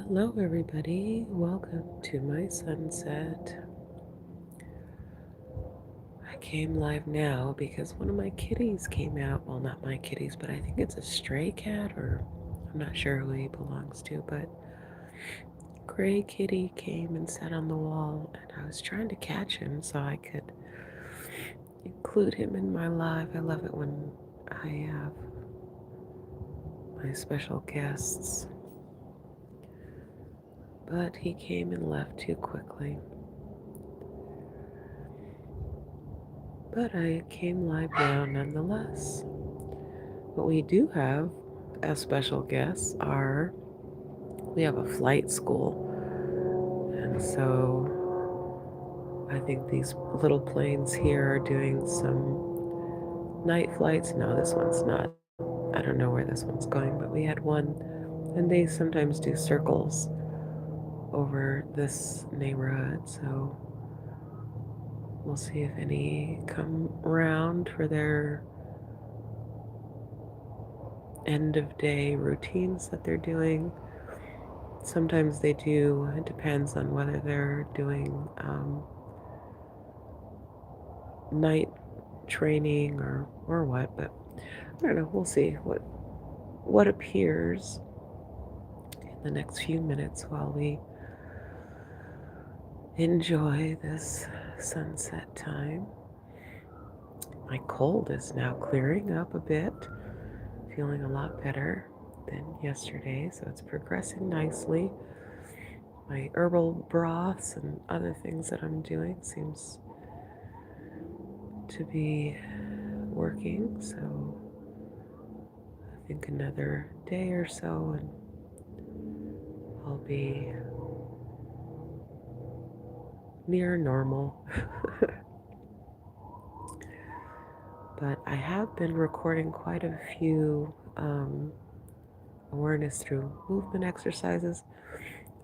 Hello, everybody. Welcome to my sunset. I came live now because one of my kitties came out. Well, not my kitties, but I think it's a stray cat, or I'm not sure who he belongs to. But Gray Kitty came and sat on the wall, and I was trying to catch him so I could include him in my live. I love it when I have my special guests. But he came and left too quickly. But I came live now nonetheless. What we do have as special guests are we have a flight school. And so I think these little planes here are doing some night flights. No, this one's not. I don't know where this one's going, but we had one, and they sometimes do circles over this neighborhood. So we'll see if any come around for their end of day routines that they're doing. Sometimes they do, it depends on whether they're doing night training or what, but I don't know, we'll see what appears in the next few minutes while we enjoy this sunset time. My cold is now clearing up a bit, feeling a lot better than yesterday, so it's progressing nicely. My herbal broths and other things that I'm doing seems to be working, so I think another day or so and I'll be near normal. But I have been recording quite a few awareness through movement exercises.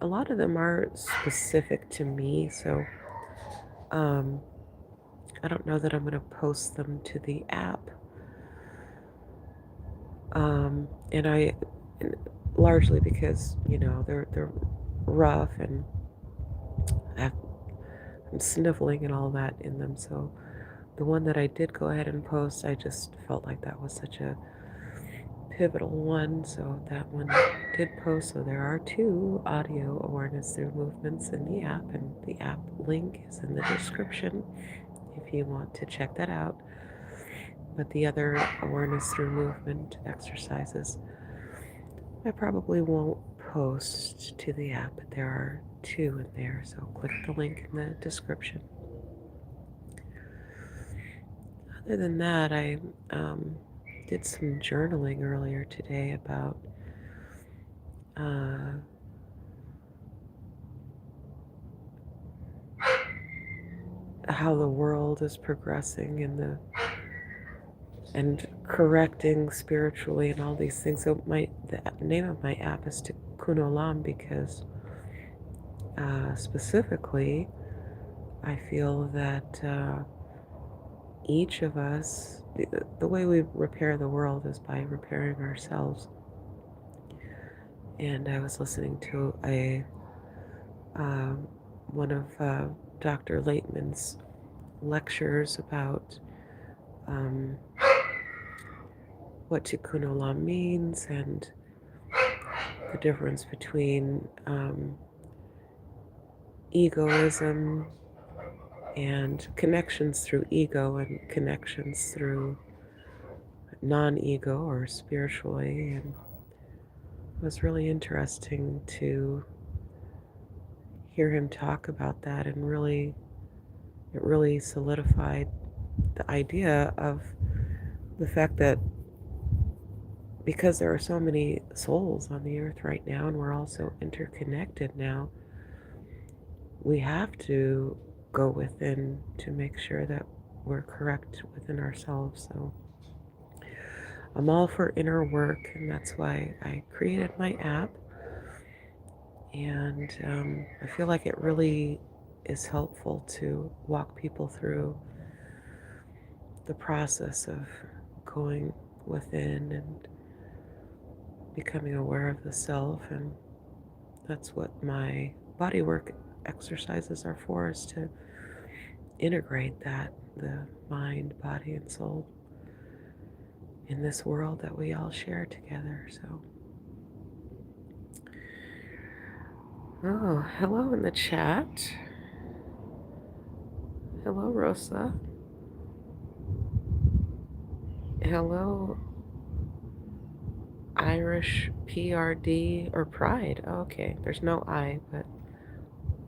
A lot of them are specific to me, so um, I don't know that I'm going to post them to the app. And I largely because they're rough and I'm sniffling and all that in them. So the one that I did go ahead and post, I just felt like that was such a pivotal one. So that one did post. So there are two audio awareness through movements in the app, and the app link is in the description if you want to check that out. But the other awareness through movement exercises, I probably won't post to the app, but there are two in there. So click the link in the description. Other than that, I did some journaling earlier today about uh, how the world is progressing and correcting spiritually and all these things. So the name of my app is Tikkun Olam because specifically I feel that each of us, the way we repair the world is by repairing ourselves. And I was listening to um, one of Dr. Laitman's lectures about um, what Tikkun Olam means and the difference between egoism and connections through ego and connections through non-ego or spiritually. And it was really interesting to hear him talk about that, and it really solidified the idea of the fact that because there are so many souls on the earth right now and we're all so interconnected now, we have to go within to make sure that we're correct within ourselves. So I'm all for inner work, and that's why I created my app. And I feel like it really is helpful to walk people through the process of going within and becoming aware of the self and That's what my bodywork exercises are for, is to integrate that, the mind, body, and soul in this world that we all share together. So, oh, hello in the chat. Hello, Rosa. Hello, Irish PRD or Pride. Oh, okay, there's no I, but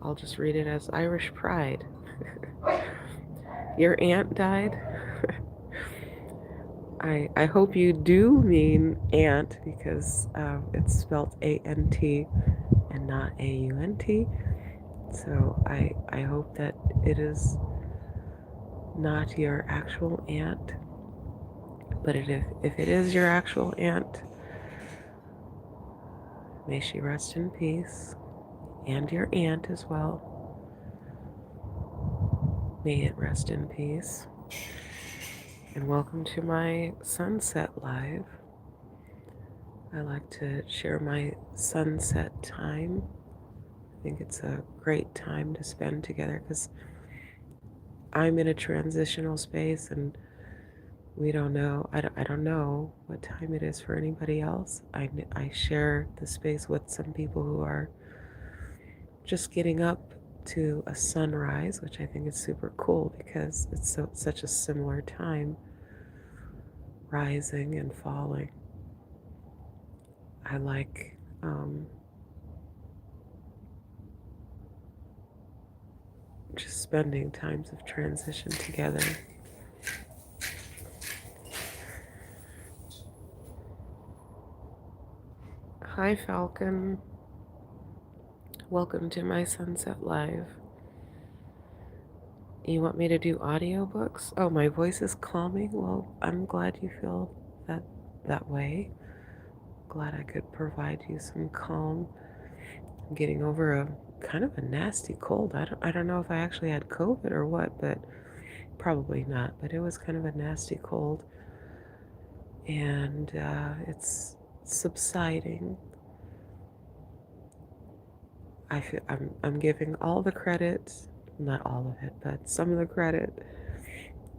I'll just read it as Irish Pride. Your aunt died? I hope you do mean aunt, because it's spelled A-N-T and not A-U-N-T. So I hope that it is not your actual aunt. But if it is your actual aunt, may she rest in peace. And your aunt as well. May it rest in peace. And welcome to my sunset live. I like to share my sunset time. I think it's a great time to spend together, because I'm in a transitional space and we don't know, I don't know what time it is for anybody else. I share the space with some people who are just getting up to a sunrise, which I think is super cool because it's such a similar time, rising and falling. I like just spending times of transition together. Hi, Falcon. Welcome to my Sunset Live. You want me to do audiobooks? Oh, my voice is calming? Well, I'm glad you feel that way. Glad I could provide you some calm. I'm getting over a kind of a nasty cold. I don't know if I actually had COVID or what, but probably not. But it was kind of a nasty cold, and it's subsiding. I'm giving all the credit, not all of it, but some of the credit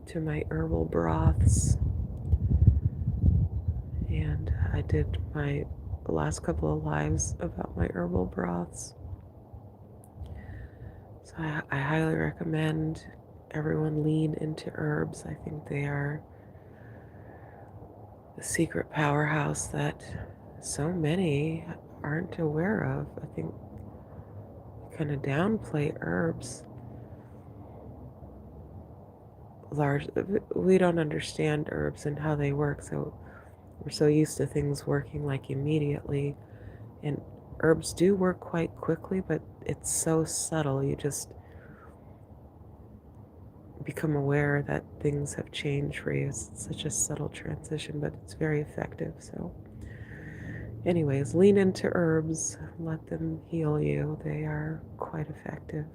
to my herbal broths. And I did my last couple of lives about my herbal broths. So I highly recommend everyone lean into herbs. I think they are the secret powerhouse that so many aren't aware of. I think we kind of downplay herbs. We don't understand herbs and how they work, so we're so used to things working like immediately. And herbs do work quite quickly, but it's so subtle. You just become aware that things have changed for you. It's such a subtle transition, but it's very effective. So, anyways, lean into herbs, let them heal you. They are quite effective.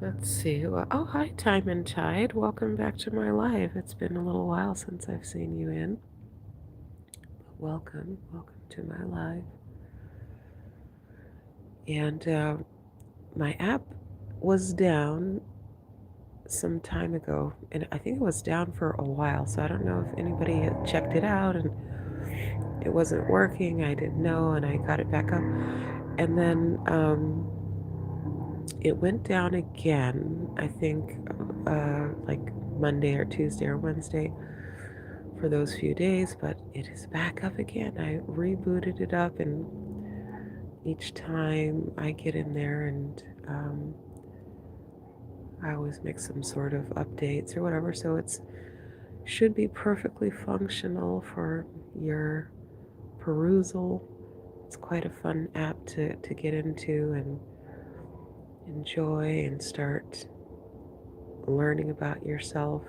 Let's see. Oh, hi, Time and Tide. Welcome back to my live. It's been a little while since I've seen you in. But welcome to my live. And my app was down some time ago, and I think it was down for a while, so I don't know if anybody had checked it out and it wasn't working. I didn't know, and I got it back up, and then it went down again, I think like Monday or Tuesday or Wednesday for those few days, but it is back up again. I rebooted it up, and each time I get in there and I always make some sort of updates or whatever, so it's should be perfectly functional for your perusal. It's quite a fun app to get into and enjoy and start learning about yourself.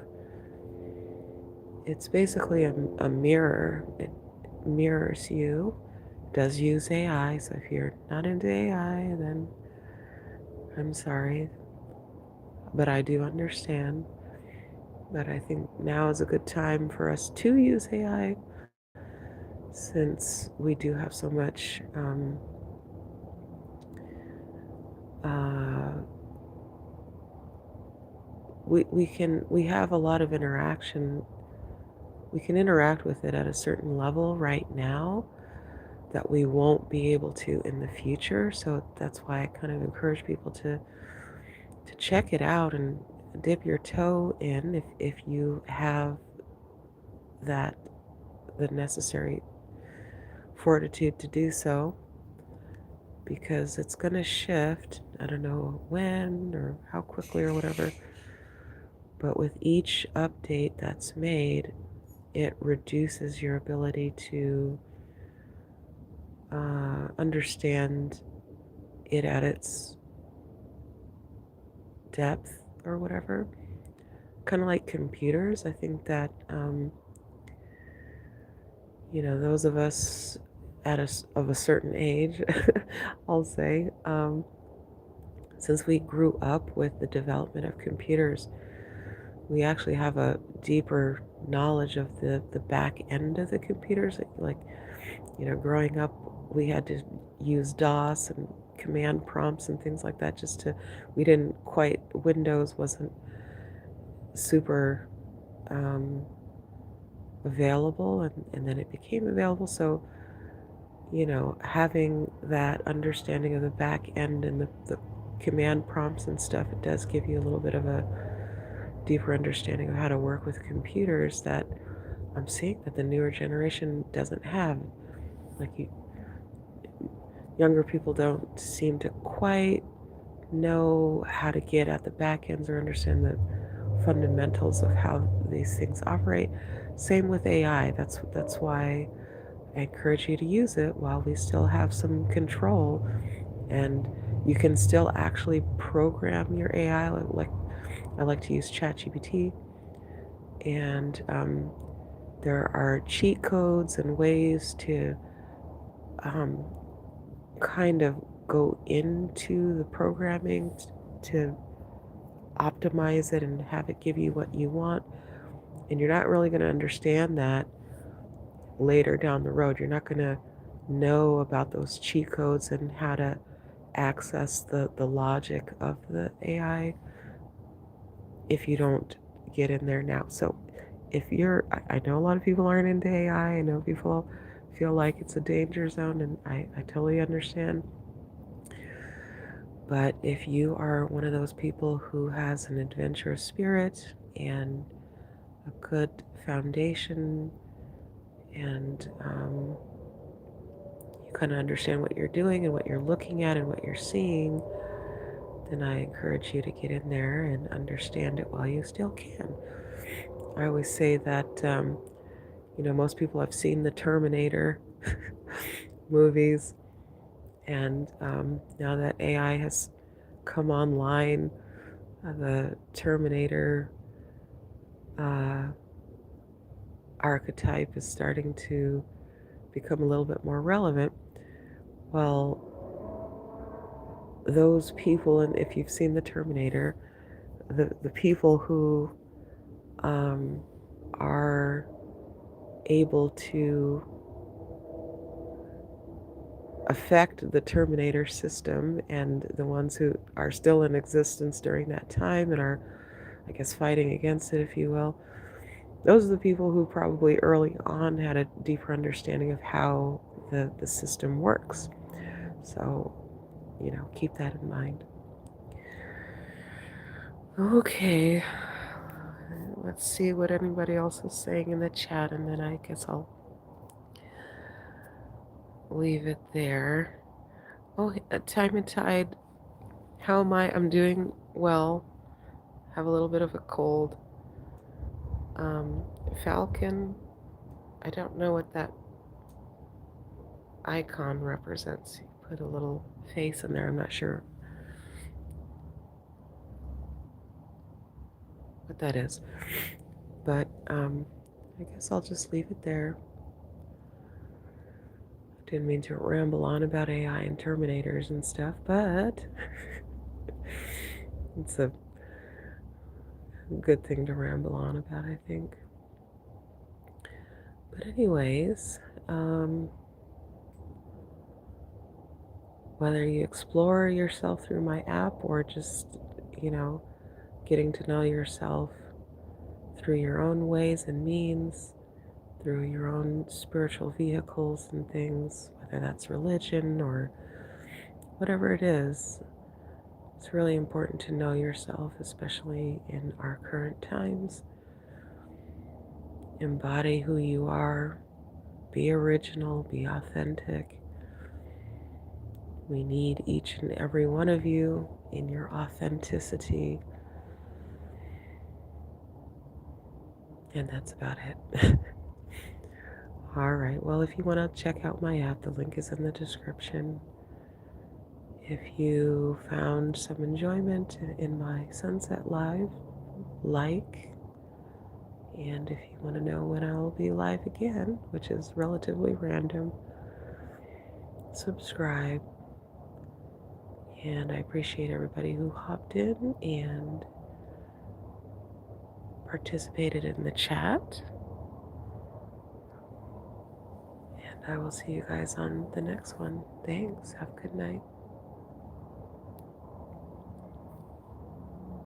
It's basically a mirror. It mirrors you. It does use AI, so if you're not into AI, then I'm sorry, but I do understand. But I think now is a good time for us to use AI. since we do have so much uh, we have a lot of interaction. We can interact with it at a certain level right now that we won't be able to in the future. So that's why I kind of encourage people to check it out and dip your toe in if you have that the necessary fortitude to do so, because it's going to shift. I don't know when or how quickly or whatever, but with each update that's made, it reduces your ability to understand it at its depth or whatever. Kind of like computers. I think that, those of us of a certain age, I'll say, since we grew up with the development of computers, we actually have a deeper knowledge of the back end of the computers. Like, growing up, we had to use DOS and command prompts and things like that we didn't quite, Windows wasn't super available, and then it became available. So, having that understanding of the back end and the command prompts and stuff, it does give you a little bit of a deeper understanding of how to work with computers that I'm seeing that the newer generation doesn't have. Like, younger people don't seem to quite know how to get at the back ends or understand the fundamentals of how these things operate. Same with AI. That's why I encourage you to use it while we still have some control, and you can still actually program your AI. Like I like to use ChatGPT, and there are cheat codes and ways to um, kind of go into the programming to optimize it and have it give you what you want. And you're not really going to understand that later down the road. You're not going to know about those cheat codes and how to access the logic of the AI if you don't get in there now. So I know a lot of people aren't into AI. I know people feel like it's a danger zone, and I totally understand. But if you are one of those people who has an adventurous spirit and a good foundation, and you kind of understand what you're doing and what you're looking at and what you're seeing, then I encourage you to get in there and understand it while you still can. I always say that, most people have seen the Terminator movies, and now that AI has come online, the Terminator uh, archetype is starting to become a little bit more relevant. Well, those people, and if you've seen the Terminator, the people who are able to affect the Terminator system, and the ones who are still in existence during that time and are, I guess, fighting against it, if you will, those are the people who probably early on had a deeper understanding of how the system works. So, keep that in mind. Okay, let's see what anybody else is saying in the chat, and then I guess I'll leave it there. Oh, Time and Tide, how am I? I'm doing well. Have a little bit of a cold. Falcon, I don't know what that icon represents. You put a little face in there. I'm not sure what that is. But I guess I'll just leave it there. Didn't mean to ramble on about AI and Terminators and stuff, but it's a good thing to ramble on about, I think. But anyways, Um, whether you explore yourself through my app or just, you know, getting to know yourself through your own ways and means, through your own spiritual vehicles and things, whether that's religion or whatever it is. It's really important to know yourself, especially in our current times. Embody who you are, be original, be authentic. We need each and every one of you in your authenticity. And that's about it. All right. Well, if you want to check out my app, the link is in the description. If you found some enjoyment in my Sunset Live, like, and if you want to know when I'll be live again, which is relatively random, subscribe. And I appreciate everybody who hopped in and participated in the chat. And I will see you guys on the next one. Thanks. Have a good night.